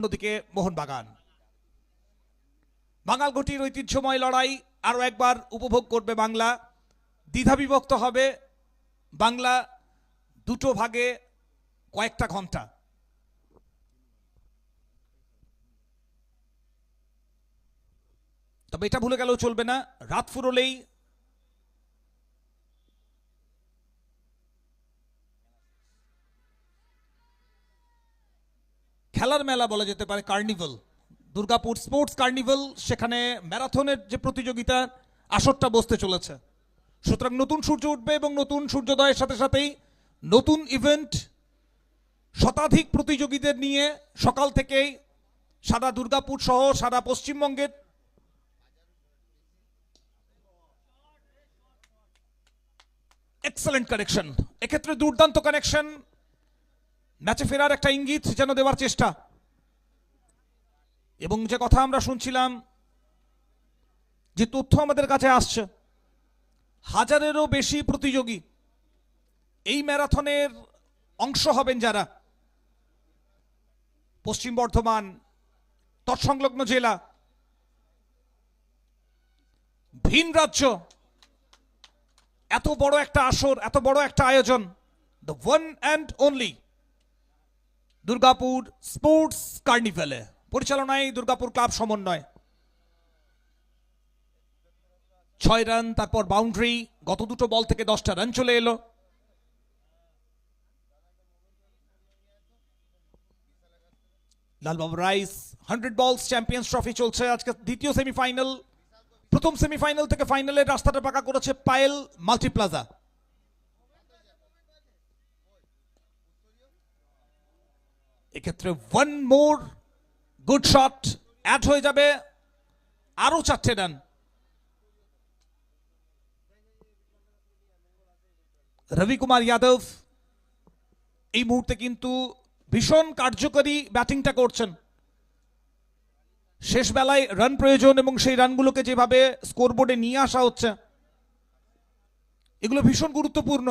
অন্যদিকে মোহনবাগান। বাঙাল ঘটির ঐতিহ্যময় লড়াই আরো একবার উপভোগ করবে বাংলা। দ্বিধাবিভক্ত হবে বাংলা দুটো ভাগে কয়েকটা ঘন্টা। তবে এটা ভুলে গেলেও চলবে না, রাত ফুরলেই খেলার মেলা বলা যেতে পারে, কার্নিভাল, দুর্গাপুর স্পোর্টস কার্নিভাল। সেখানে ম্যারাথনের যে প্রতিযোগিতা আসরটা বসতে চলেছে। সুতরাং নতুন সূর্য উঠবে এবং নতুন সূর্যোদয়ের সাথে সাথেই নতুন ইভেন্ট, শতাধিক প্রতিযোগীদের নিয়ে সকাল থেকেই সারা দুর্গাপুর সহ সারা পশ্চিমবঙ্গের এক্সেলেন্ট কানেকশন, এক্ষেত্রে দুর্দান্ত কানেকশন, ম্যাচে ফেরার একটা ইঙ্গিত যেন দেওয়ার চেষ্টা। এবং যে কথা আমরা শুনছিলাম, যে তথ্য আমাদের কাছে আসছে, 1000-এরও বেশি প্রতিযোগী এই ম্যারাথনের অংশ হবেন, যারা পশ্চিম বর্ধমান, তৎসংলগ্ন জেলা, ভিন রাজ্য, এত বড় একটা আসর, এত বড় একটা আয়োজন, the one and only Durgapur sports কার্নিভালে, পরিচালনায় দুর্গাপুর ক্লাব সমন্বয়। 6 রান, তারপর বাউন্ডারি, গত দুটো বল থেকে 10টা রান চলে এলো। লালবাবু রাইস 100 বলস চ্যাম্পিয়ন্স ট্রফি চলছে আজকে দ্বিতীয় সেমিফাইনাল। প্রথম সেমিফাইনাল থেকে ফাইনালের রাস্তাটা পাকা করেছে পায়েল মাল্টিপ্লাজা। এক্ষেত্রে one more good shot add হয়ে যাবে, আরো 4টে রান। রবি কুমার যাদব এই মুহূর্তে কিন্তু ভীষণ কার্যকরী ব্যাটিংটা করছেন। শেষ বেলায় রান প্রয়োজন এবং সেই রানগুলোকে যেভাবে স্কোরবোর্ডে নিয়ে আসা হচ্ছে, এগুলো ভীষণ গুরুত্বপূর্ণ।